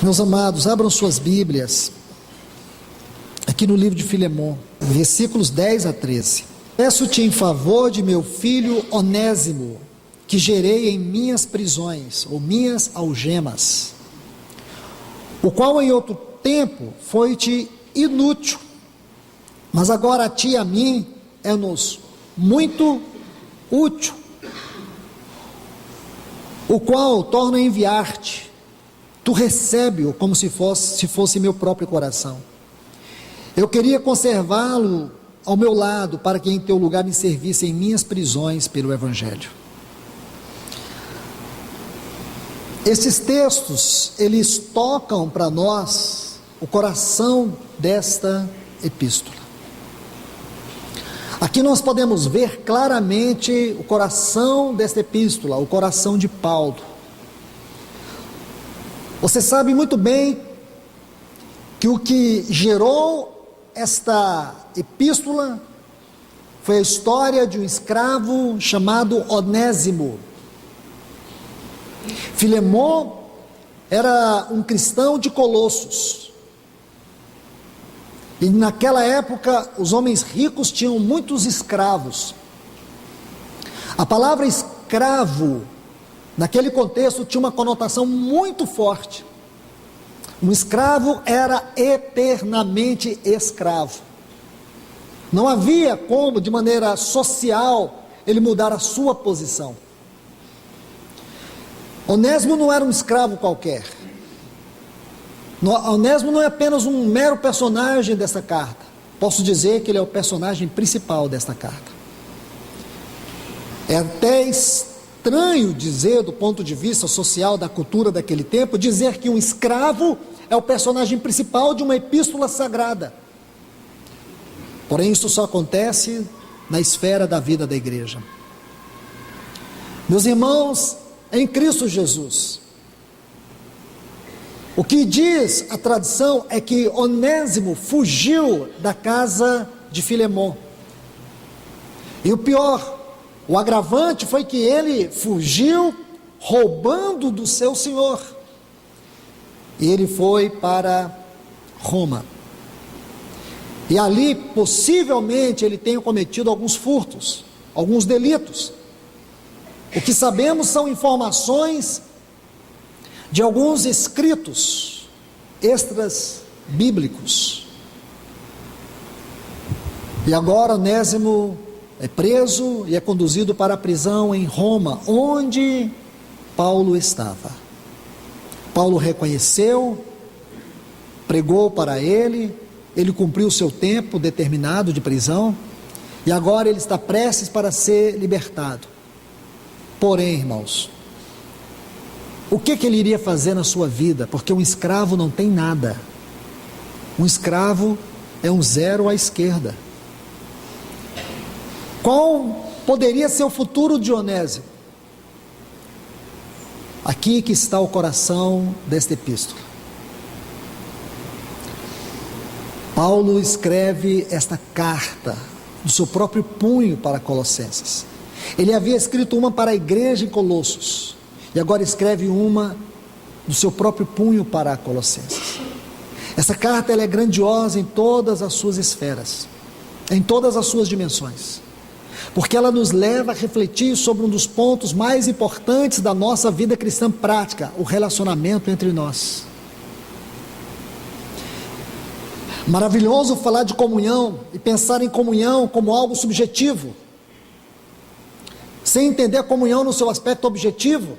Meus amados, abram suas Bíblias, aqui no livro de Filemon, versículos 10 a 13. Peço-te em favor de meu filho Onésimo, que gerei em minhas prisões, ou minhas algemas, o qual em outro tempo foi-te inútil, mas agora a ti e a mim é-nos muito útil, o qual torno a enviar-te. Tu recebe-o como se fosse meu próprio coração. Eu queria conservá-lo ao meu lado, para que em teu lugar me servisse em minhas prisões pelo Evangelho. Esses textos, eles tocam para nós o coração desta epístola. Aqui nós podemos ver claramente o coração desta epístola, o coração de Paulo. Você sabe muito bem que o que gerou esta epístola foi a história de um escravo chamado Onésimo. Filemon era um cristão de Colossos, e naquela época os homens ricos tinham muitos escravos. A palavra escravo, naquele contexto, tinha uma conotação muito forte. Um escravo era eternamente escravo. Não havia como, de maneira social, ele mudar a sua posição. Onésimo não era um escravo qualquer. Onésimo não é apenas um mero personagem desta carta. Posso dizer que ele é o personagem principal desta carta. É até estranho dizer, do ponto de vista social da cultura daquele tempo, dizer que um escravo é o personagem principal de uma epístola sagrada. Porém, isso só acontece na esfera da vida da igreja. Meus irmãos, em Cristo Jesus, o que diz a tradição é que Onésimo fugiu da casa de Filemon. E o pior, o agravante foi que ele fugiu roubando do seu senhor. E ele foi para Roma. E ali, possivelmente, ele tenha cometido alguns furtos, alguns delitos. O que sabemos são informações de alguns escritos extras bíblicos. E agora Onésimo é preso e é conduzido para a prisão em Roma, onde Paulo estava. Paulo reconheceu, pregou para ele cumpriu o seu tempo determinado de prisão, e agora ele está prestes para ser libertado. Porém, irmãos, o que ele iria fazer na sua vida? Porque um escravo não tem nada. Um escravo é um zero à esquerda. Qual poderia ser o futuro de Onésimo? Aqui que está o coração desta epístola. Paulo escreve esta carta do seu próprio punho para Colossenses. Ele havia escrito uma para a igreja em Colossos, e agora escreve uma do seu próprio punho para Colossenses. Essa carta ela é grandiosa em todas as suas esferas, em todas as suas dimensões, porque ela nos leva a refletir sobre um dos pontos mais importantes da nossa vida cristã prática, o relacionamento entre nós. Maravilhoso falar de comunhão e pensar em comunhão como algo subjetivo, sem entender a comunhão no seu aspecto objetivo.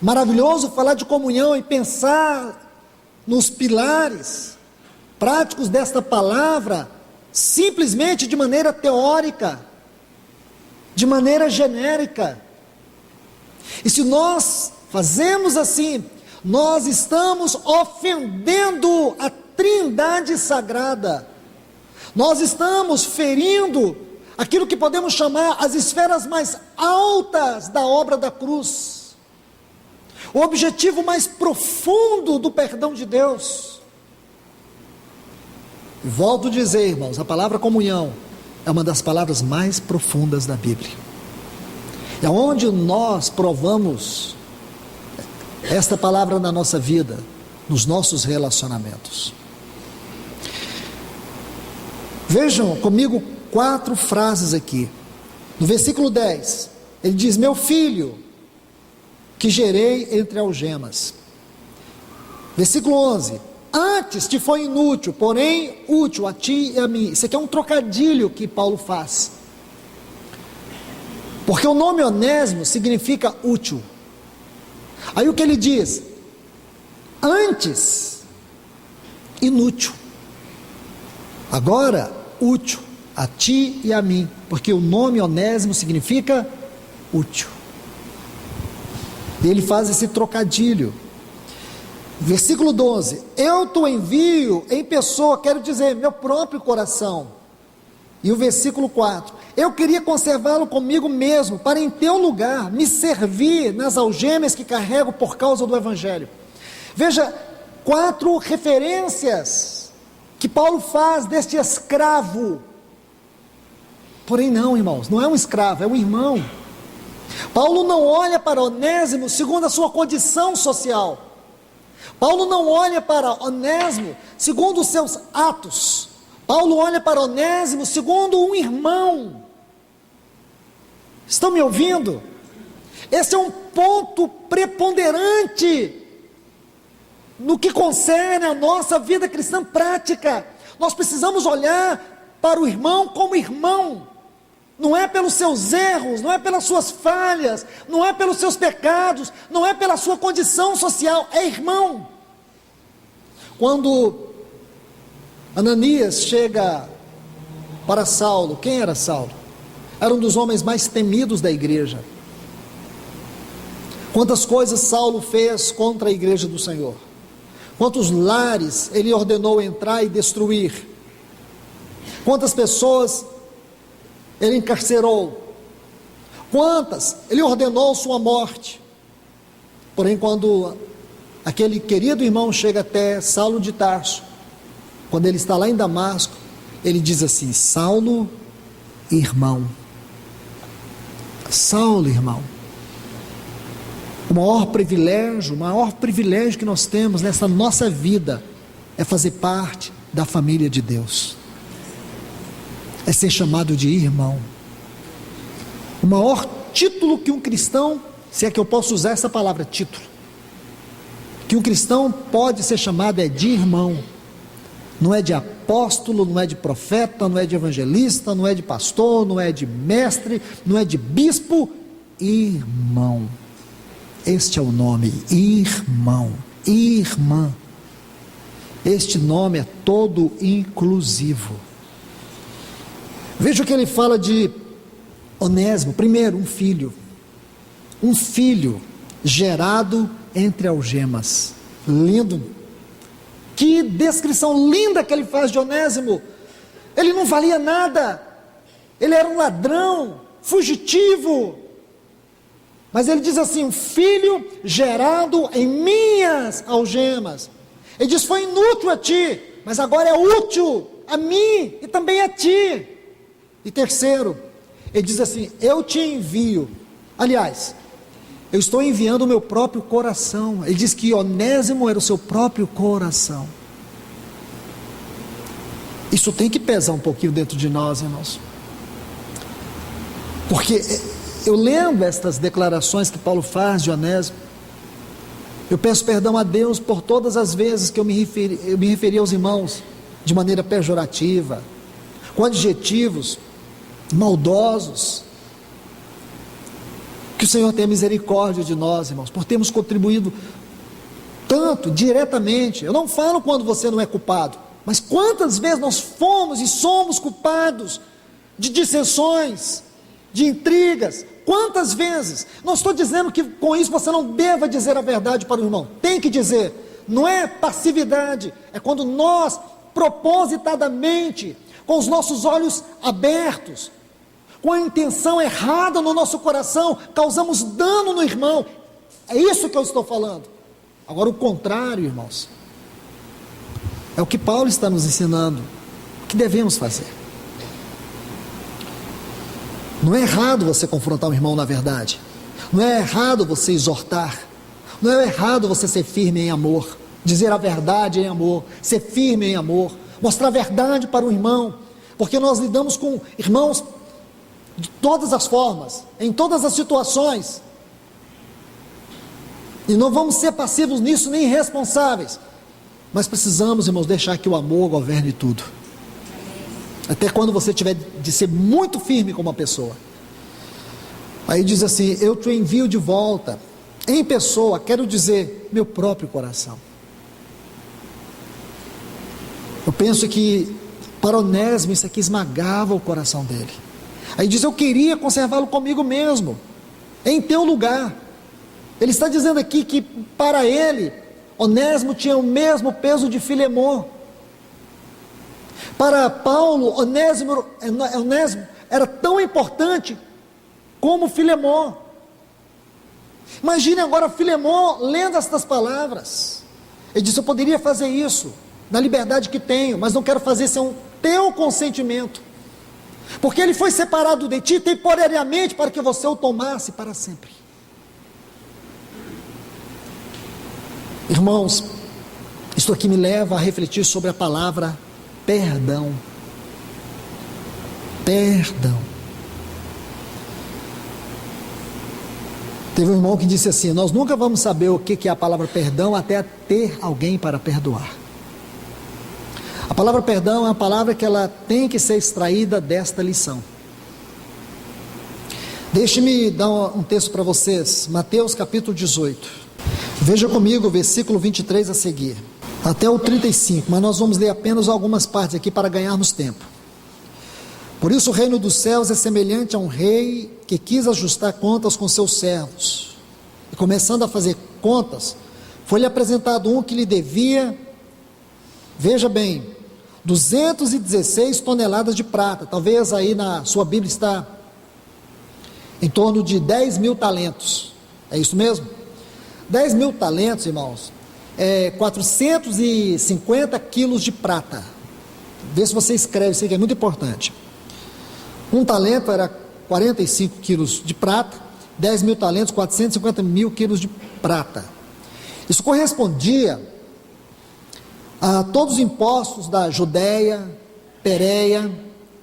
Maravilhoso falar de comunhão e pensar nos pilares práticos desta palavra, simplesmente de maneira teórica, de maneira genérica. E se nós fazemos assim, nós estamos ofendendo a Trindade sagrada. Nós estamos ferindo aquilo que podemos chamar as esferas mais altas da obra da cruz, o objetivo mais profundo do perdão de Deus. Volto a dizer, irmãos, a palavra comunhão é uma das palavras mais profundas da Bíblia. É onde nós provamos esta palavra na nossa vida, nos nossos relacionamentos. Vejam comigo 4 frases aqui. No versículo 10, ele diz: meu filho, que gerei entre algemas. Versículo 11, antes te foi inútil, porém útil a ti e a mim. Isso aqui é um trocadilho que Paulo faz, porque o nome Onésimo significa útil. Aí o que ele diz? Antes, inútil, agora útil a ti e a mim, porque o nome Onésimo significa útil. E ele faz esse trocadilho. Versículo 12, eu te envio em pessoa, quero dizer, meu próprio coração. E o versículo 4, eu queria conservá-lo comigo mesmo, para em teu lugar me servir nas algemas que carrego por causa do Evangelho. Veja, 4 referências que Paulo faz deste escravo. Porém não, irmãos, não é um escravo, é um irmão. Paulo não olha para Onésimo segundo a sua condição social. Paulo não olha para Onésimo segundo os seus atos. Paulo olha para Onésimo segundo um irmão. Estão me ouvindo? Esse é um ponto preponderante no que concerne a nossa vida cristã prática. Nós precisamos olhar para o irmão como irmão. Não é pelos seus erros, não é pelas suas falhas, não é pelos seus pecados, não é pela sua condição social, é irmão. Quando Ananias chega para Saulo, quem era Saulo? Era um dos homens mais temidos da igreja. Quantas coisas Saulo fez contra a igreja do Senhor, quantos lares ele ordenou entrar e destruir, quantas pessoas ele encarcerou, quantas ele ordenou sua morte. Porém, quando aquele querido irmão chega até Saulo de Tarso, quando ele está lá em Damasco, ele diz assim: Saulo, irmão. Saulo, irmão. O maior privilégio que nós temos nessa nossa vida é fazer parte da família de Deus, é ser chamado de irmão. O maior título que um cristão, se é que eu posso usar essa palavra título, que um cristão pode ser chamado é de irmão. Não é de apóstolo, não é de profeta, não é de evangelista, não é de pastor, não é de mestre, não é de bispo, irmão. Este é o nome, irmão, irmã. Este nome é todo inclusivo. Veja o que ele fala de Onésimo. Primeiro, um filho gerado entre algemas. Lindo. Que descrição linda que ele faz de Onésimo. Ele não valia nada, ele era um ladrão, fugitivo, mas ele diz assim: um filho gerado em minhas algemas. Ele diz: foi inútil a ti, mas agora é útil a mim e também a ti. E terceiro, ele diz assim: eu te envio. Aliás, eu estou enviando o meu próprio coração. Ele diz que Onésimo era o seu próprio coração. Isso tem que pesar um pouquinho dentro de nós, irmãos. Porque eu lendo estas declarações que Paulo faz de Onésimo, eu peço perdão a Deus por todas as vezes que eu me referi aos irmãos de maneira pejorativa, com adjetivos maldosos. Que o Senhor tenha misericórdia de nós, irmãos, por termos contribuído tanto diretamente. Eu não falo quando você não é culpado, mas quantas vezes nós fomos e somos culpados de dissensões, de intrigas. Quantas vezes? Não estou dizendo que com isso você não deva dizer a verdade para o irmão, tem que dizer. Não é passividade, é quando nós propositadamente, com os nossos olhos abertos, com a intenção errada no nosso coração, causamos dano no irmão. É isso que eu estou falando. Agora o contrário, irmãos, é o que Paulo está nos ensinando, o que devemos fazer. Não é errado você confrontar o irmão na verdade, não é errado você exortar, não é errado você ser firme em amor, dizer a verdade em amor, ser firme em amor, mostrar a verdade para o irmão, porque nós lidamos com irmãos de todas as formas, em todas as situações, e não vamos ser passivos nisso, nem irresponsáveis, mas precisamos, irmãos, deixar que o amor governe tudo, até quando você tiver de ser muito firme com uma pessoa. Aí diz assim: eu te envio de volta, em pessoa, quero dizer, meu próprio coração. Eu penso que para Onésimo isso aqui esmagava o coração dele. Aí diz: eu queria conservá-lo comigo mesmo, em teu lugar. Ele está dizendo aqui que para ele, Onésimo tinha o mesmo peso de Filemon. Para Paulo, Onésimo era tão importante como Filemon. Imagine agora Filemon lendo estas palavras. Ele disse: eu poderia fazer isso na liberdade que tenho, mas não quero fazer sem o teu consentimento, porque ele foi separado de ti temporariamente para que você o tomasse para sempre. Irmãos, isto aqui me leva a refletir sobre a palavra perdão. Perdão. Teve um irmão que disse assim: nós nunca vamos saber o que é a palavra perdão até ter alguém para perdoar. A palavra perdão é uma palavra que ela tem que ser extraída desta lição. Deixe-me dar um texto para vocês, Mateus capítulo 18. Veja comigo o versículo 23 a seguir, até o 35, mas nós vamos ler apenas algumas partes aqui para ganharmos tempo. Por isso o reino dos céus é semelhante a um rei que quis ajustar contas com seus servos. E começando a fazer contas, foi-lhe apresentado um que lhe devia, veja bem, 216 toneladas de prata. Talvez aí na sua Bíblia está em torno de 10.000 talentos. É isso mesmo? 10.000 talentos, irmãos, é 450 quilos de prata. Vê se você escreve, isso aqui é muito importante. Um talento era 45 quilos de prata, 10.000 talentos, 450.000 quilos de prata. Isso correspondia a todos os impostos da Judéia, Pérea,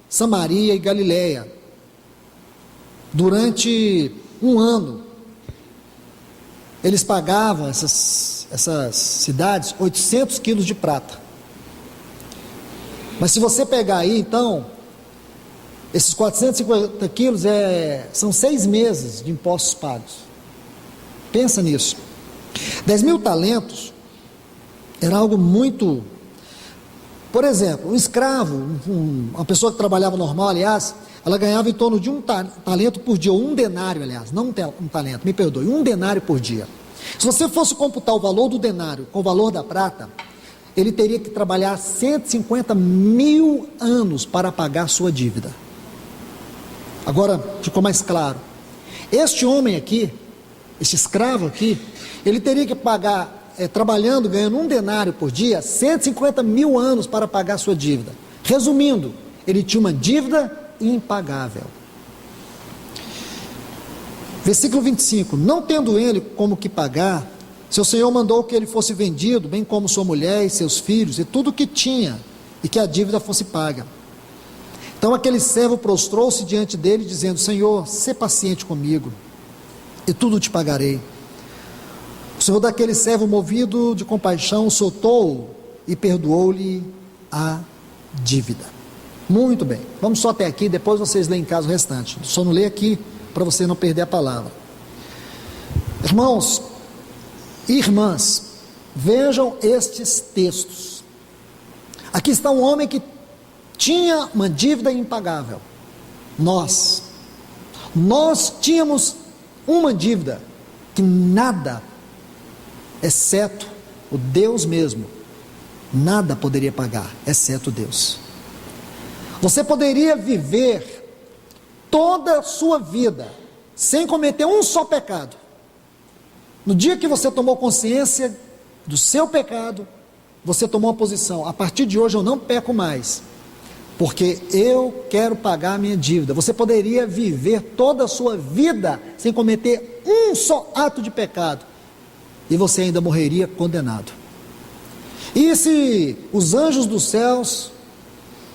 Samaria e Galileia, durante um ano. Eles pagavam, essas cidades, 800 quilos de prata. Mas se você pegar aí, então, esses 450 quilos são 6 meses de impostos pagos. Pensa nisso. 10.000 talentos era algo muito... Por exemplo, um escravo, uma pessoa que trabalhava normal, aliás, ela ganhava em torno de um talento por dia, ou um denário, aliás, não um talento, me perdoe, um denário por dia. Se você fosse computar o valor do denário com o valor da prata, ele teria que trabalhar 150.000 anos para pagar sua dívida. Agora, ficou mais claro. Este homem aqui, este escravo aqui, ele teria que pagar, trabalhando, ganhando um denário por dia, 150.000 anos para pagar sua dívida. Resumindo, ele tinha uma dívida impagável. Versículo 25: não tendo ele como que pagar, seu senhor mandou que ele fosse vendido, bem como sua mulher e seus filhos, e tudo o que tinha, e que a dívida fosse paga. Então aquele servo prostrou-se diante dele, dizendo: Senhor, sê paciente comigo, e tudo te pagarei. O senhor daquele servo, movido de compaixão, soltou-o e perdoou-lhe a dívida. Muito bem, vamos só até aqui, depois vocês leem em casa o restante. Só não leio aqui para você não perder a palavra. Irmãos e irmãs, vejam estes textos. Aqui está um homem que tinha uma dívida impagável. Nós tínhamos uma dívida que nada, exceto o Deus mesmo, nada poderia pagar, exceto Deus. Você poderia viver toda a sua vida sem cometer um só pecado. No dia que você tomou consciência do seu pecado, você tomou uma posição: a partir de hoje eu não peco mais, porque eu quero pagar a minha dívida. Você poderia viver toda a sua vida sem cometer um só ato de pecado, e você ainda morreria condenado. E se os anjos dos céus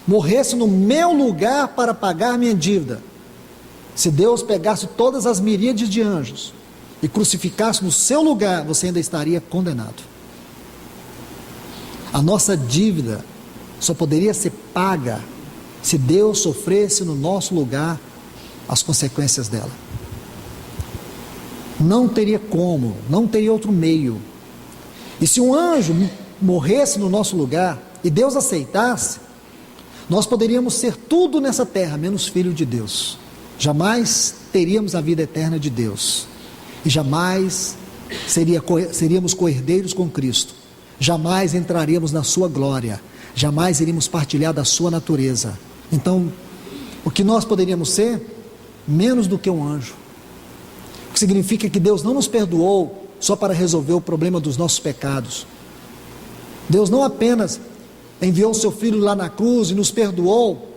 morressem no meu lugar para pagar minha dívida, se Deus pegasse todas as miríades de anjos e crucificasse no seu lugar, você ainda estaria condenado. A nossa dívida só poderia ser paga se Deus sofresse no nosso lugar as consequências dela. Não teria como, não teria outro meio. E se um anjo morresse no nosso lugar e Deus aceitasse, nós poderíamos ser tudo nessa terra, menos filho de Deus. Jamais teríamos a vida eterna de Deus. E jamais seríamos co-herdeiros com Cristo. Jamais entraríamos na sua glória. Jamais iríamos partilhar da sua natureza. Então, o que nós poderíamos ser? Menos do que um anjo. O que significa que Deus não nos perdoou só para resolver o problema dos nossos pecados. Deus não apenas enviou o seu Filho lá na cruz e nos perdoou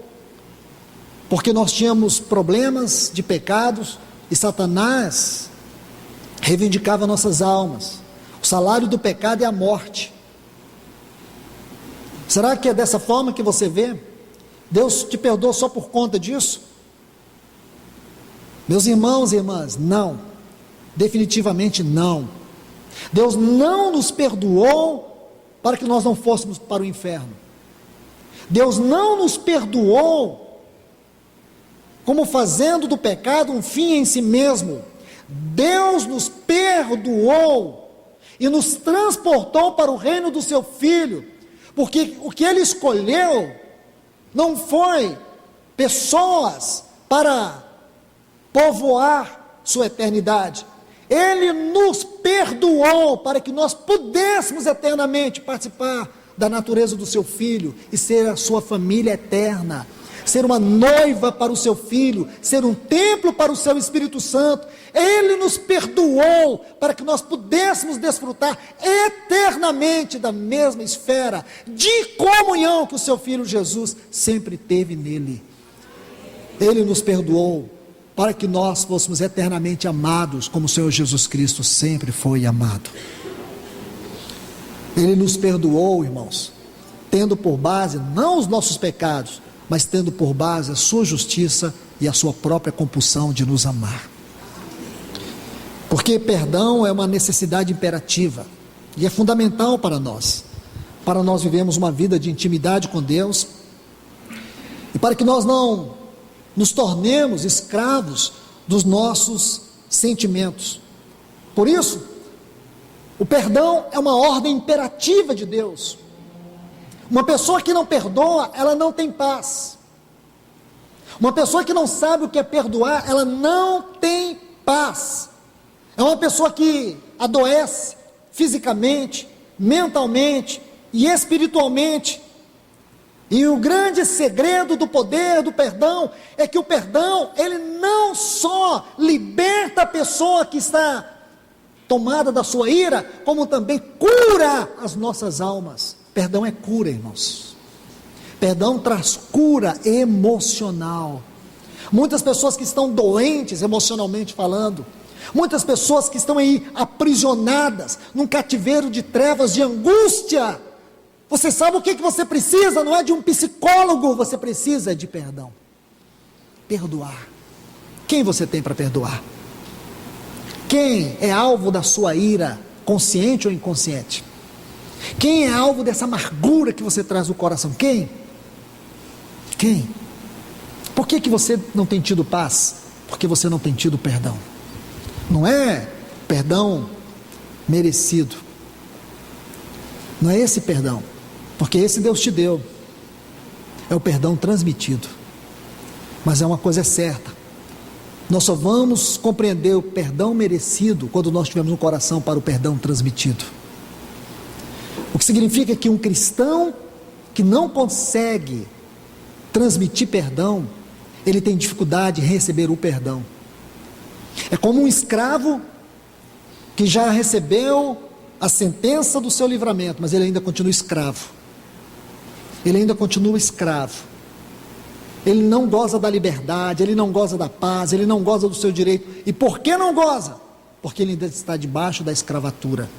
porque nós tínhamos problemas de pecados e Satanás reivindicava nossas almas. O salário do pecado é a morte. Será que é dessa forma que você vê? Deus te perdoou só por conta disso? Meus irmãos e irmãs, não. Definitivamente não. Deus não nos perdoou para que nós não fôssemos para o inferno. Deus não nos perdoou como fazendo do pecado um fim em si mesmo. Deus nos perdoou e nos transportou para o reino do seu Filho, porque o que Ele escolheu não foi pessoas para povoar sua eternidade. Ele nos perdoou para que nós pudéssemos eternamente participar da natureza do seu Filho e ser a sua família eterna, ser uma noiva para o seu Filho, ser um templo para o seu Espírito Santo. Ele nos perdoou para que nós pudéssemos desfrutar eternamente da mesma esfera de comunhão que o seu Filho Jesus sempre teve nele. Ele nos perdoou para que nós fôssemos eternamente amados, como o Senhor Jesus Cristo sempre foi amado. Ele nos perdoou, irmãos, tendo por base não os nossos pecados, mas tendo por base a sua justiça e a sua própria compulsão de nos amar. Porque perdão é uma necessidade imperativa e é fundamental para nós vivemos uma vida de intimidade com Deus, e para que nós não nos tornemos escravos dos nossos sentimentos. Por isso, o perdão é uma ordem imperativa de Deus. Uma pessoa que não perdoa, ela não tem paz. Uma pessoa que não sabe o que é perdoar, ela não tem paz. É uma pessoa que adoece fisicamente, mentalmente e espiritualmente. E o grande segredo do poder do perdão é que o perdão, ele não só liberta a pessoa que está tomada da sua ira, como também cura as nossas almas. Perdão é cura, irmãos. Perdão traz cura emocional. Muitas pessoas que estão doentes emocionalmente falando, muitas pessoas que estão aí aprisionadas num cativeiro de trevas, de angústia. Você sabe o que você precisa? Não é de um psicólogo, você precisa de perdão. Perdoar. Quem você tem para perdoar? Quem é alvo da sua ira, consciente ou inconsciente? Quem é alvo dessa amargura que você traz no coração? Quem? Quem? Por que você não tem tido paz? Porque você não tem tido perdão. Não é perdão merecido. Não é esse perdão. Porque esse Deus te deu. É o perdão transmitido. Mas é uma coisa certa. Nós só vamos compreender o perdão merecido quando nós tivermos um coração para o perdão transmitido. O que significa que um cristão que não consegue transmitir perdão, ele tem dificuldade em receber o perdão. É como um escravo que já recebeu a sentença do seu livramento, mas ele ainda continua escravo. Ele ainda continua escravo. Ele não goza da liberdade, ele não goza da paz, ele não goza do seu direito. E por que não goza? Porque ele ainda está debaixo da escravatura.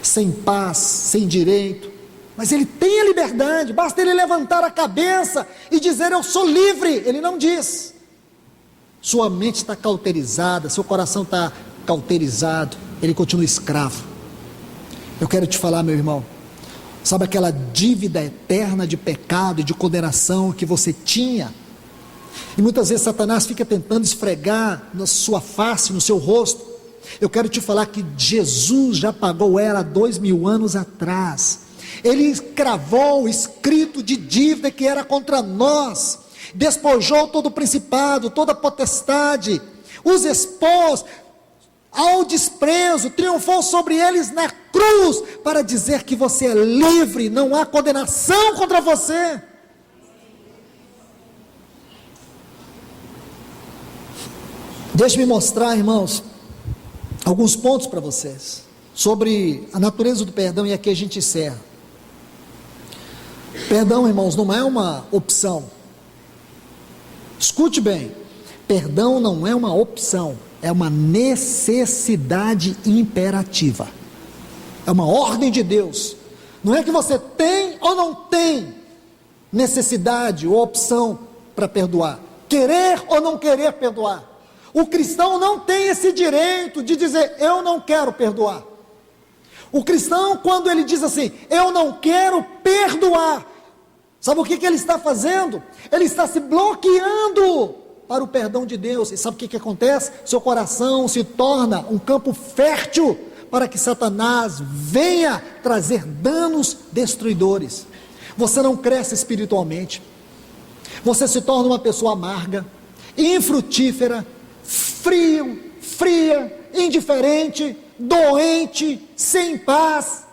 Sem paz, sem direito, Mas ele tem a liberdade, basta ele levantar a cabeça e dizer: eu sou livre. Ele não diz. Sua mente está cauterizada, seu coração está cauterizado, ele continua escravo. Eu quero te falar, meu irmão, sabe aquela dívida eterna de pecado e de condenação que você tinha? E muitas vezes Satanás fica tentando esfregar na sua face, no seu rosto. Eu quero te falar que Jesus já pagou ela 2000 anos atrás. Ele cravou o escrito de dívida que era contra nós, despojou todo o principado, toda a potestade, os expôs ao desprezo, triunfou sobre eles na cruz, para dizer que você é livre, não há condenação contra você. Deixe-me mostrar, irmãos, alguns pontos para vocês, sobre a natureza do perdão, e aqui a gente encerra. Perdão, irmãos, não é uma opção. Escute bem, perdão não é uma opção, é uma necessidade imperativa, é uma ordem de Deus. Não é que você tem ou não tem necessidade ou opção para perdoar, querer ou não querer perdoar. O cristão não tem esse direito de dizer: eu não quero perdoar. O cristão, quando ele diz assim: eu não quero perdoar, sabe o que ele está fazendo? Ele está se bloqueando para o perdão de Deus. E sabe o que acontece? Seu coração se torna um campo fértil para que Satanás venha trazer danos destruidores. Você não cresce espiritualmente, você se torna uma pessoa amarga, infrutífera, fria, indiferente, doente, sem paz.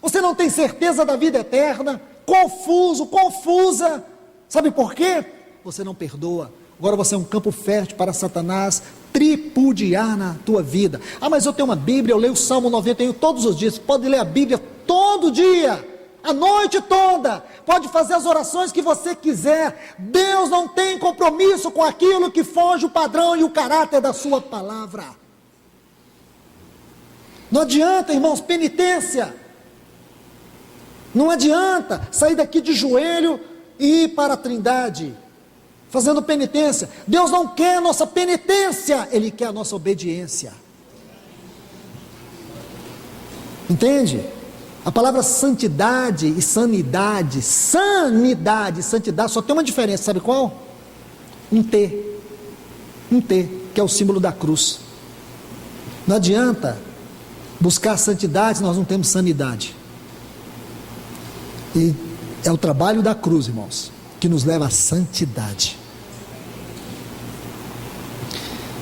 Você não tem certeza da vida eterna, confusa. Sabe por quê? Você não perdoa. Agora você é um campo fértil para Satanás tripudiar na tua vida. Ah, mas eu tenho uma Bíblia, eu leio o Salmo 91 todos os dias. Você pode ler a Bíblia todo dia, a noite toda, pode fazer as orações que você quiser. Deus não tem compromisso com aquilo que foge o padrão e o caráter da sua palavra. Não adianta, irmãos, penitência. Não adianta sair daqui de joelho e ir para a Trindade fazendo penitência. Deus não quer a nossa penitência, Ele quer a nossa obediência. Entende? A palavra santidade e sanidade, sanidade e santidade só tem uma diferença, sabe qual? Um T, que é o símbolo da cruz. Não adianta buscar santidade se nós não temos sanidade. E é o trabalho da cruz, irmãos, que nos leva à santidade.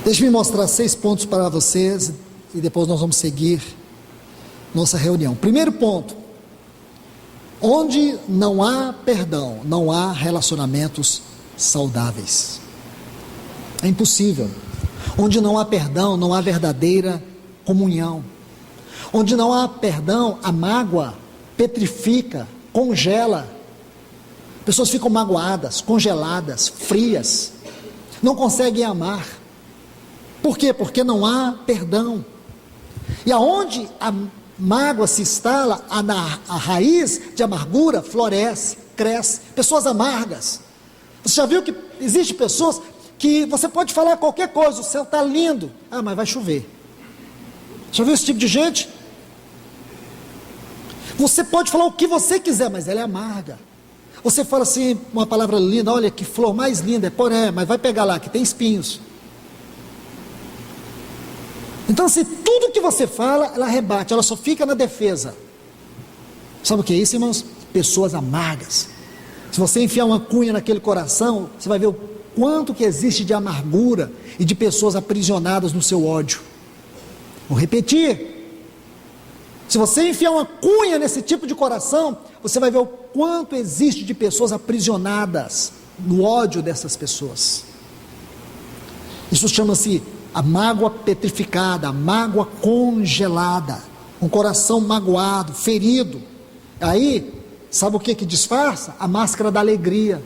Deixe-me mostrar 6 pontos para vocês e depois nós vamos seguir nossa reunião. Primeiro ponto: onde não há perdão, não há relacionamentos saudáveis. É impossível. Onde não há perdão, não há verdadeira comunhão. Onde não há perdão, a mágoa petrifica, congela. Pessoas ficam magoadas, congeladas, frias, não conseguem amar. Por quê? Porque não há perdão. E aonde a mágoa se instala, a raiz de amargura floresce, cresce. Pessoas amargas. Você já viu que existem pessoas que você pode falar qualquer coisa, o céu está lindo, ah, mas vai chover. Já viu esse tipo de gente? Você pode falar o que você quiser, mas ela é amarga. Você fala assim, uma palavra linda: olha que flor mais linda, mas vai pegar lá, que tem espinhos. Então, se tudo que você fala, ela rebate, ela só fica na defesa. Sabe o que é isso, irmãos? Pessoas amargas. Se você enfiar uma cunha naquele coração, você vai ver o quanto que existe de amargura e de pessoas aprisionadas no seu ódio. Vou repetir. Se você enfiar uma cunha nesse tipo de coração, você vai ver o quanto existe de pessoas aprisionadas no ódio dessas pessoas. Isso chama-se a mágoa petrificada, a mágoa congelada, um coração magoado, ferido. Aí, sabe o que disfarça? A máscara da alegria.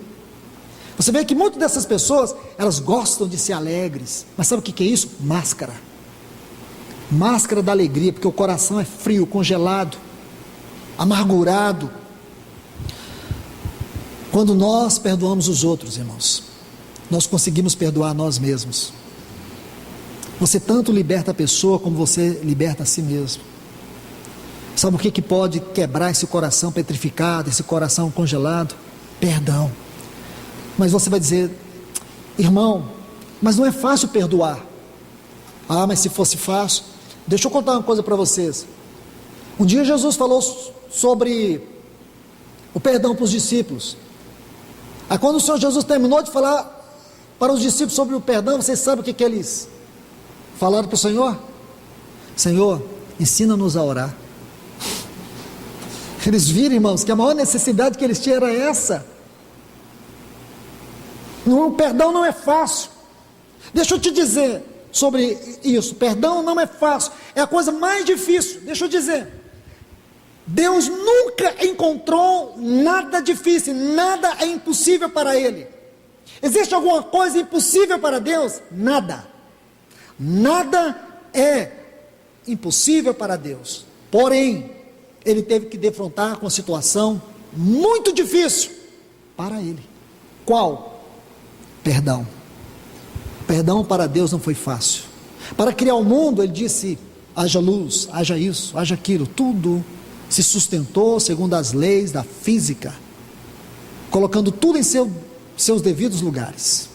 Você vê que muitas dessas pessoas, elas gostam de ser alegres, mas sabe o que é isso? Máscara. Máscara da alegria, porque o coração é frio, congelado, amargurado. Quando nós perdoamos os outros, irmãos, nós conseguimos perdoar nós mesmos. Você tanto liberta a pessoa como você liberta a si mesmo. Sabe o que pode quebrar esse coração petrificado, esse coração congelado? Perdão. Mas você vai dizer: irmão, mas não é fácil perdoar. Ah, mas se fosse fácil. Deixa eu contar uma coisa para vocês. Um dia Jesus falou sobre o perdão para os discípulos. Aí quando o Senhor Jesus terminou de falar para os discípulos sobre o perdão, vocês sabem o que eles falaram para o Senhor? Senhor, ensina-nos a orar. Eles viram, irmãos, que a maior necessidade que eles tinham era essa. O perdão não é fácil. Deixa eu te dizer sobre isso. Perdão não é fácil, é a coisa mais difícil. Deixa eu dizer, Deus nunca encontrou nada difícil, nada é impossível para Ele. Existe alguma coisa impossível para Deus? Nada. Nada é impossível para Deus. Porém, Ele teve que defrontar com uma situação muito difícil para Ele. Qual? Perdão. Perdão para Deus não foi fácil. Para criar o mundo, Ele disse: haja luz, haja isso, haja aquilo. Tudo se sustentou segundo as leis da física, colocando tudo em seus devidos lugares.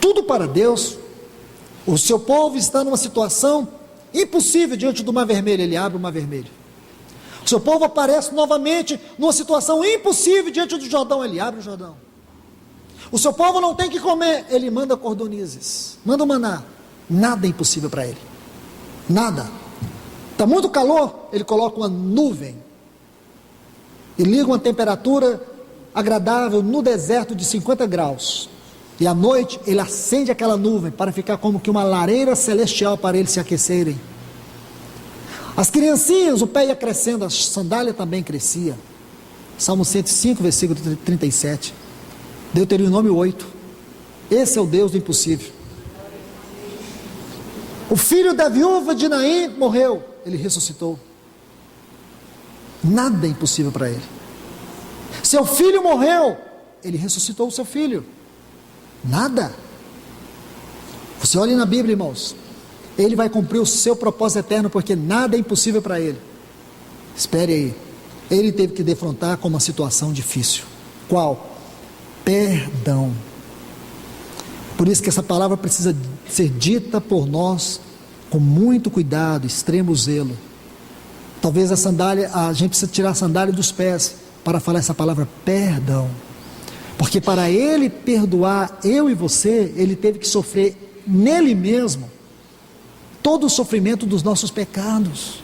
Tudo para Deus. O seu povo está numa situação impossível diante do mar vermelho, Ele abre o mar vermelho. O seu povo aparece novamente numa situação impossível diante do Jordão, Ele abre o Jordão. O seu povo não tem que comer, Ele manda cordonizes, manda o maná. Nada é impossível para Ele. Nada. Está muito calor, Ele coloca uma nuvem e liga uma temperatura agradável no deserto de 50 graus. E à noite Ele acende aquela nuvem para ficar como que uma lareira celestial para eles se aquecerem. As criancinhas, o pé ia crescendo, a sandália também crescia. Salmo 105, versículo 37. Deuteronômio 8. Esse é o Deus do impossível. O filho da viúva de Naim morreu, Ele ressuscitou. Nada é impossível para Ele. Seu filho morreu, Ele ressuscitou o seu filho. Nada. Você olha na Bíblia, irmãos, Ele vai cumprir o seu propósito eterno, porque nada é impossível para Ele. Espere aí. Ele teve que defrontar com uma situação difícil. Qual? Perdão. Por isso que essa palavra precisa ser dita por nós com muito cuidado, extremo zelo. Talvez a gente precisa tirar a sandália dos pés para falar essa palavra perdão. Porque para Ele perdoar eu e você, Ele teve que sofrer nele mesmo todo o sofrimento dos nossos pecados.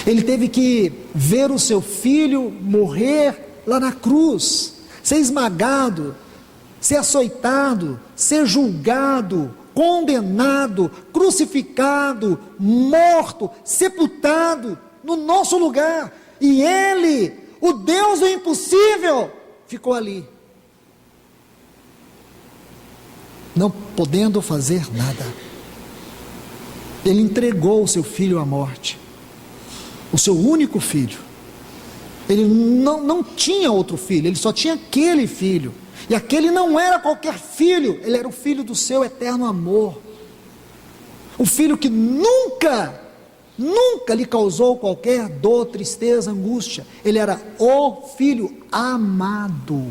Ele teve que ver o seu filho morrer lá na cruz, ser esmagado, ser açoitado, ser julgado, condenado, crucificado, morto, sepultado no nosso lugar. E Ele, o Deus do impossível, ficou ali, não podendo fazer nada. Ele entregou o seu filho à morte, o seu único filho. Ele não tinha outro filho, ele só tinha aquele filho. E aquele não era qualquer filho, ele era o filho do seu eterno amor. O filho que nunca lhe causou qualquer dor, tristeza, angústia. Ele era o filho amado.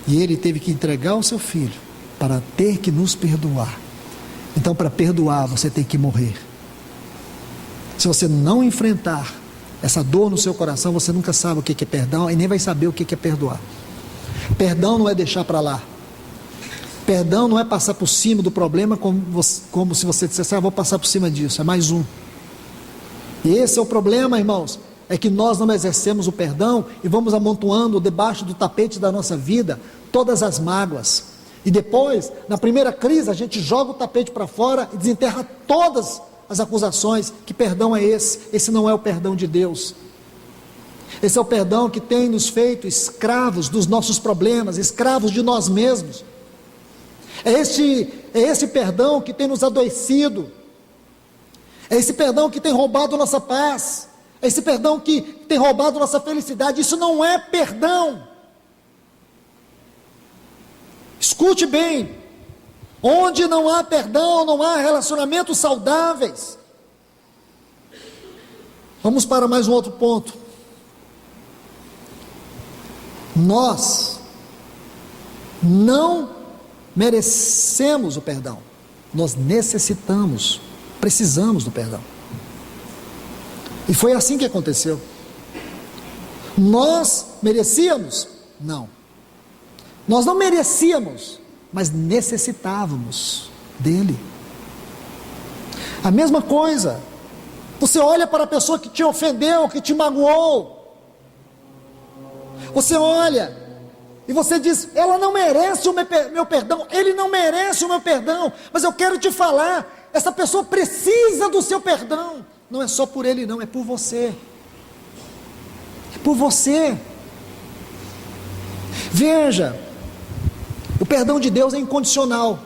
E ele teve que entregar o seu filho para ter que nos perdoar. Então, para perdoar, você tem que morrer. Se você não enfrentar essa dor no seu coração, você nunca sabe o que é perdão e nem vai saber o que é perdoar. Perdão não é deixar para lá. Perdão não é passar por cima do problema como se você dissesse: vou passar por cima disso, é mais um. E esse é o problema, irmãos, é que nós não exercemos o perdão e vamos amontoando debaixo do tapete da nossa vida todas as mágoas. E depois, na primeira crise, a gente joga o tapete para fora e desenterra todas as acusações. Que perdão é esse? Esse não é o perdão de Deus. Esse é o perdão que tem nos feito escravos dos nossos problemas, escravos de nós mesmos. É esse perdão que tem nos adoecido. É esse perdão que tem roubado nossa paz. esse perdão que tem roubado nossa felicidade. Isso não é perdão. Escute bem, onde não há perdão, não há relacionamentos saudáveis. Vamos para mais um outro ponto. Nós não merecemos o perdão, nós necessitamos, precisamos do perdão. E foi assim que aconteceu. Nós merecíamos? Não. Nós não merecíamos, mas necessitávamos dele. A mesma coisa, você olha para a pessoa que te ofendeu, que te magoou, você olha e você diz, ela não merece o meu perdão, ele não merece o meu perdão, mas eu quero te falar, essa pessoa precisa do seu perdão. Não é só por ele não, é por você. É por você. Veja, o perdão de Deus é incondicional.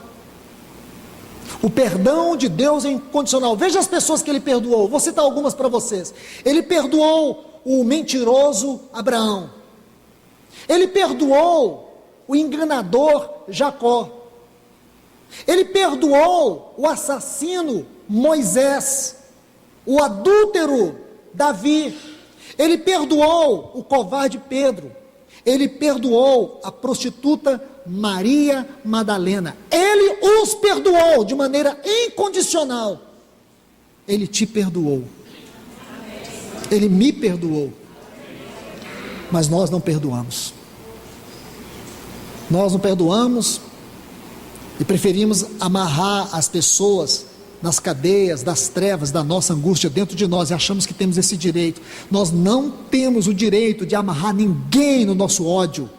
O perdão de Deus é incondicional. Veja as pessoas que ele perdoou. Vou citar algumas para vocês. Ele perdoou o mentiroso Abraão. Ele perdoou o enganador Jacó. Ele perdoou o assassino Moisés. O adúltero Davi. Ele perdoou o covarde Pedro. Ele perdoou a prostituta Maria Madalena. Ele os perdoou de maneira incondicional. Ele te perdoou. Ele me perdoou. Mas nós não perdoamos. Nós não perdoamos e preferimos amarrar as pessoas nas cadeias das trevas da nossa angústia dentro de nós e achamos que temos esse direito. Nós não temos o direito de amarrar ninguém no nosso ódio,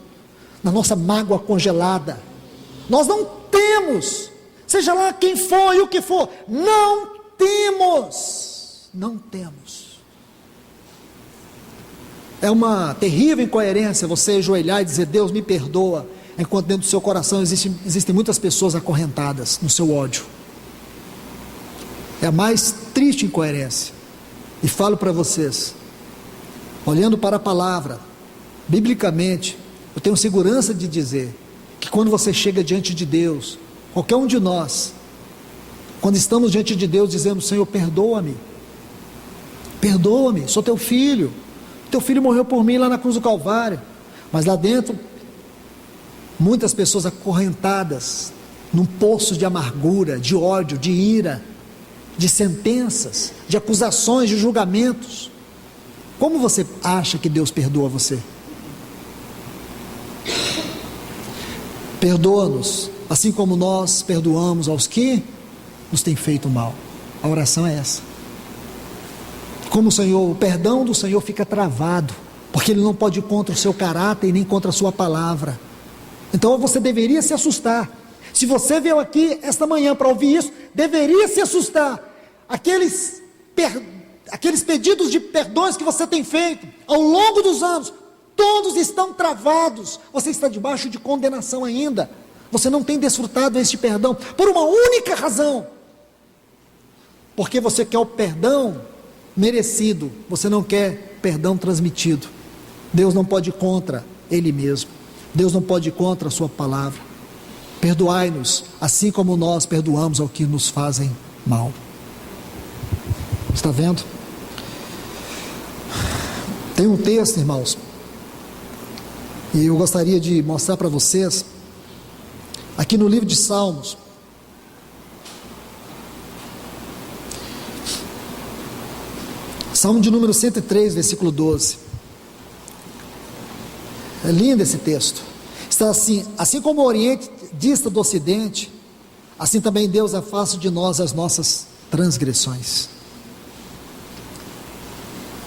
na nossa mágoa congelada. Nós não temos, seja lá quem for e o que for, não temos. É uma terrível incoerência você ajoelhar e dizer, Deus me perdoa, enquanto dentro do seu coração existem muitas pessoas acorrentadas no seu ódio. É a mais triste incoerência. E falo para vocês, olhando para a palavra, biblicamente, eu tenho segurança de dizer, que quando você chega diante de Deus, qualquer um de nós, quando estamos diante de Deus, dizemos, Senhor, perdoa-me, sou teu filho morreu por mim lá na cruz do Calvário, mas lá dentro, muitas pessoas acorrentadas, num poço de amargura, de ódio, de ira, de sentenças, de acusações, de julgamentos. Como você acha que Deus perdoa você? Perdoa-nos, assim como nós perdoamos aos que nos têm feito mal. A oração é essa. Como o perdão do Senhor fica travado, porque Ele não pode ir contra o seu caráter e nem contra a sua palavra. Então você deveria se assustar. Se você veio aqui esta manhã para ouvir isso, deveria se assustar. Aqueles pedidos de perdões que você tem feito ao longo dos anos, todos estão travados. Você está debaixo de condenação ainda. Você não tem desfrutado este perdão por uma única razão. Porque você quer o perdão merecido, você não quer perdão transmitido. Deus não pode ir contra Ele mesmo. Deus não pode ir contra a sua palavra. Perdoai-nos, assim como nós perdoamos ao que nos fazem mal. Está vendo? Tem um texto, irmãos, e eu gostaria de mostrar para vocês, aqui no livro de Salmos, Salmo de número 103, versículo 12. É lindo esse texto. Está assim como o Oriente dista do Ocidente, assim também Deus afasta de nós as nossas transgressões.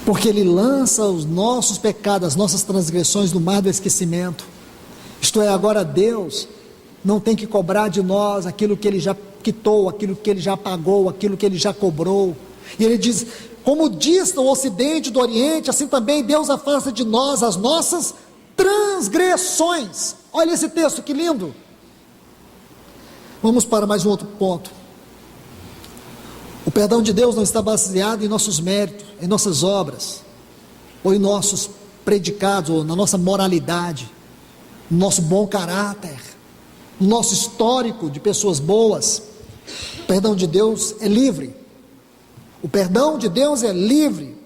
Porque Ele lança os nossos pecados, as nossas transgressões no mar do esquecimento. Isto é, agora Deus não tem que cobrar de nós aquilo que Ele já quitou, aquilo que Ele já pagou, aquilo que Ele já cobrou. E Ele diz, como dista o Ocidente do Oriente, assim também Deus afasta de nós as nossas transgressões. Olha esse texto, que lindo. Vamos para mais um outro ponto. O perdão de Deus não está baseado em nossos méritos, em nossas obras, ou em nossos predicados, ou na nossa moralidade, no nosso bom caráter, no nosso histórico de pessoas boas. O perdão de Deus é livre. O perdão de Deus é livre.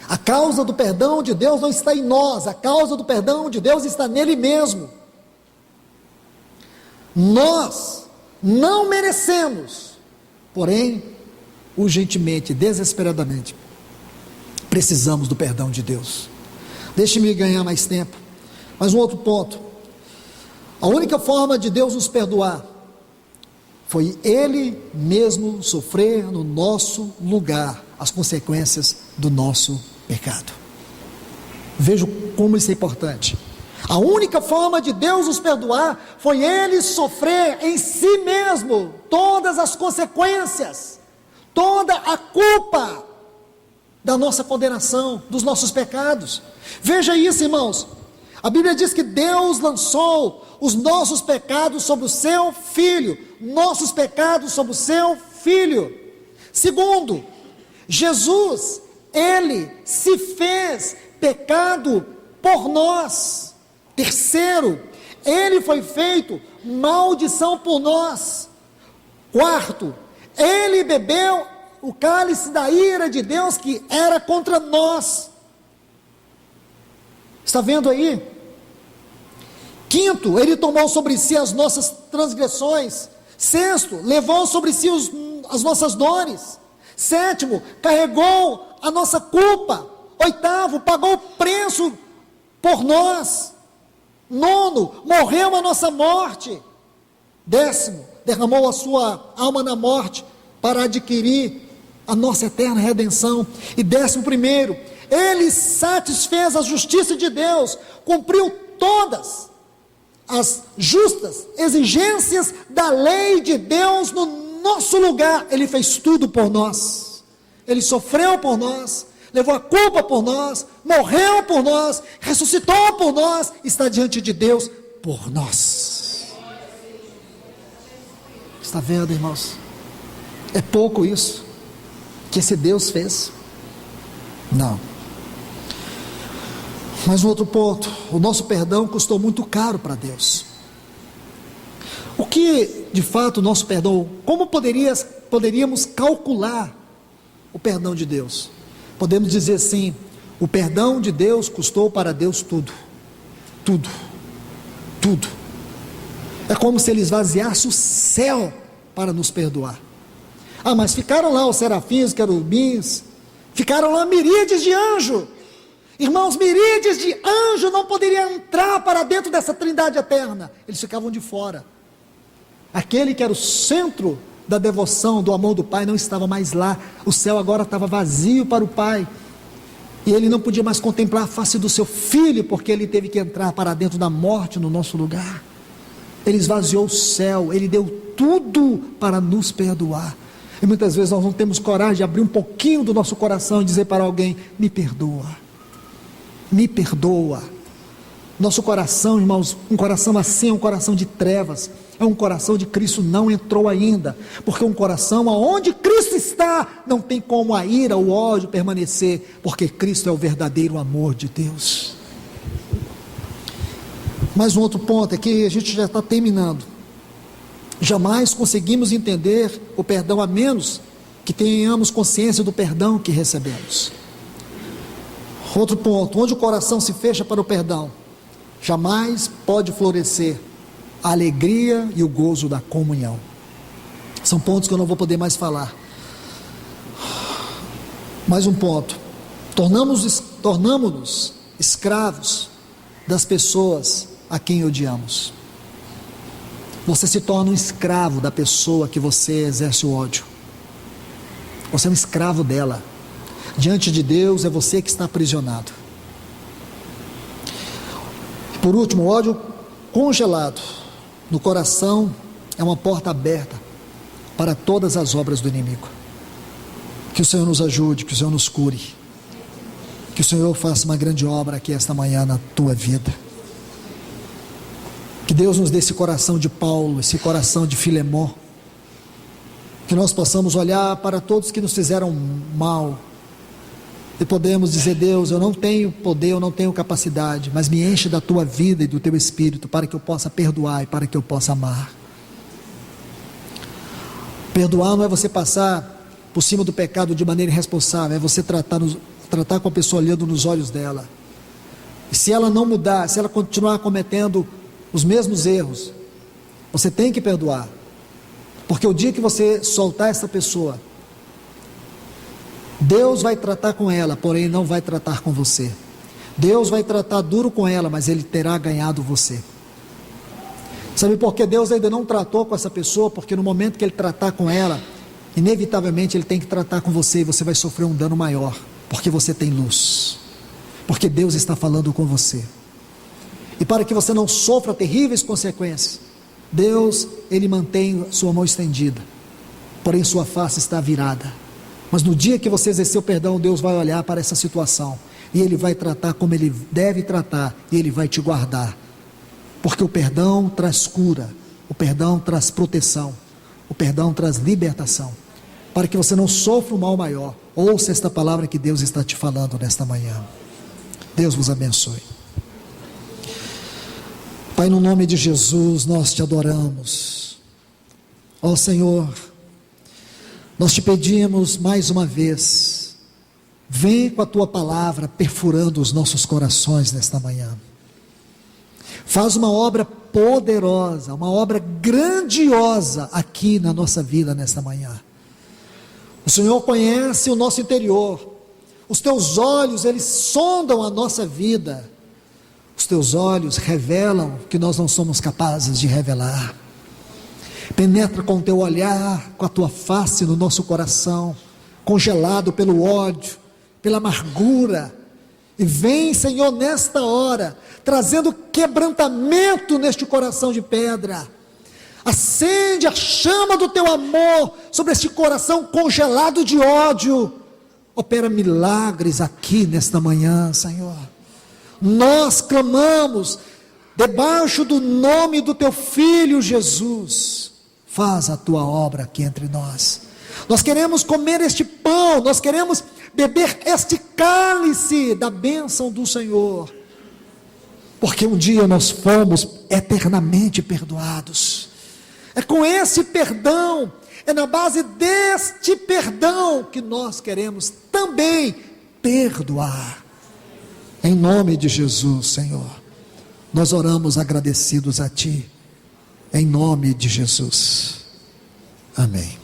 A causa do perdão de Deus não está em nós, a causa do perdão de Deus está nele mesmo. Nós não merecemos, porém, urgentemente, desesperadamente, precisamos do perdão de Deus. Deixe-me ganhar mais tempo. Mas um outro ponto. A única forma de Deus nos perdoar foi Ele mesmo sofrer no nosso lugar as consequências do nosso pecado. Veja como isso é importante. A única forma de Deus nos perdoar foi Ele sofrer em si mesmo todas as consequências, toda a culpa da nossa condenação, dos nossos pecados. Veja isso, irmãos. A Bíblia diz que Deus lançou os nossos pecados sobre o seu Filho, nossos pecados sobre o seu Filho. Segundo, Jesus, Ele se fez pecado por nós. Terceiro, Ele foi feito maldição por nós. Quarto, Ele bebeu o cálice da ira de Deus que era contra nós. Está vendo aí? Quinto, Ele tomou sobre si as nossas transgressões. Sexto, levou sobre si as nossas dores. Sétimo, carregou a nossa culpa. Oitavo, pagou o preço por nós. Nono, morreu a nossa morte. Décimo, derramou a sua alma na morte para adquirir a nossa eterna redenção. E 11º, Ele satisfez a justiça de Deus, cumpriu todas as justas exigências da lei de Deus no nosso lugar. Ele fez tudo por nós. Ele sofreu por nós, levou a culpa por nós, morreu por nós, ressuscitou por nós, está diante de Deus por nós. Está vendo, irmãos? É pouco isso que esse Deus fez? Não. Mas um outro ponto, o nosso perdão custou muito caro para Deus. O que de fato o nosso perdão, como poderíamos calcular o perdão de Deus? Podemos dizer assim: o perdão de Deus custou para Deus tudo, tudo, tudo. É como se Ele esvaziasse o céu para nos perdoar. Ah, mas ficaram lá os serafins, os querubins, ficaram lá miríades de anjos. Irmãos, miríades de anjos não poderiam entrar para dentro dessa trindade eterna, eles ficavam de fora. Aquele que era o centro da devoção, do amor do Pai, não estava mais lá. O céu agora estava vazio para o Pai, e Ele não podia mais contemplar a face do seu Filho, porque Ele teve que entrar para dentro da morte no nosso lugar. Ele esvaziou o céu, Ele deu tudo para nos perdoar. E muitas vezes nós não temos coragem de abrir um pouquinho do nosso coração e dizer para alguém: me perdoa, me perdoa. Nosso coração, irmãos, um coração assim é um coração de trevas, é um coração de Cristo não entrou ainda, porque um coração aonde Cristo está, não tem como a ira, o ódio permanecer, porque Cristo é o verdadeiro amor de Deus. Mais um outro ponto é que a gente já está terminando. Jamais conseguimos entender o perdão a menos que tenhamos consciência do perdão que recebemos. Outro ponto, onde o coração se fecha para o perdão, jamais pode florescer a alegria e o gozo da comunhão. São pontos que eu não vou poder mais Mais um ponto, tornamos-nos escravos das pessoas a quem odiamos. Você se torna um escravo da pessoa que você exerce o ódio. Você é um escravo dela. Diante de Deus é você que está aprisionado. Por último, o ódio congelado no coração é uma porta aberta para todas as obras do inimigo. Que o Senhor nos ajude, que o Senhor nos cure, que o Senhor faça uma grande obra aqui esta manhã na tua vida. Que Deus nos dê esse coração de Paulo, esse coração de Filemon, Que nós possamos olhar para todos que nos fizeram mal e podemos dizer: Deus, eu não tenho poder, eu não tenho capacidade, mas me enche da tua vida e do teu Espírito para que eu possa perdoar e para que eu possa amar. Perdoar não é você passar por cima do pecado de maneira irresponsável, é você tratar com a pessoa olhando nos olhos dela. E se ela não mudar, se ela continuar cometendo os mesmos erros, você tem que perdoar. Porque o dia que você soltar essa pessoa, Deus vai tratar com ela, porém não vai tratar com você. Deus vai tratar duro com ela, mas Ele terá ganhado você. Sabe por que Deus ainda não tratou com essa pessoa? Porque no momento que Ele tratar com ela, inevitavelmente Ele tem que tratar com você, e você vai sofrer um dano maior, porque você tem luz, porque Deus está falando com você. E para que você não sofra terríveis consequências, Deus, Ele mantém sua mão estendida, porém sua face está virada. Mas no dia que você exercer o perdão, Deus vai olhar para essa situação, e Ele vai tratar como Ele deve tratar, e Ele vai te guardar. Porque o perdão traz cura, o perdão traz proteção, o perdão traz libertação, para que você não sofra um mal maior. Ouça esta palavra que Deus está te falando nesta manhã. Deus vos abençoe. Pai, no nome de Jesus, nós te adoramos. Ó Senhor, nós te pedimos mais uma vez, vem com a tua palavra perfurando os nossos corações nesta manhã. Faz uma obra poderosa, uma obra grandiosa aqui na nossa vida nesta manhã. O Senhor conhece o nosso interior, os teus olhos, eles sondam a nossa vida, os teus olhos revelam o que nós não somos capazes de revelar. Penetra com o teu olhar, com a tua face no nosso coração, congelado pelo ódio, pela amargura, e vem, Senhor, nesta hora, trazendo quebrantamento neste coração de pedra. Acende a chama do teu amor sobre este coração congelado de ódio. Opera milagres aqui nesta manhã, Senhor. Nós clamamos debaixo do nome do teu Filho Jesus. Faz a tua obra aqui entre nós. Nós queremos comer este pão, nós queremos beber este cálice da bênção do Senhor, porque um dia nós fomos eternamente perdoados. É com esse perdão, é na base deste perdão que nós queremos também perdoar. Em nome de Jesus, Senhor, nós oramos agradecidos a Ti, em nome de Jesus, amém.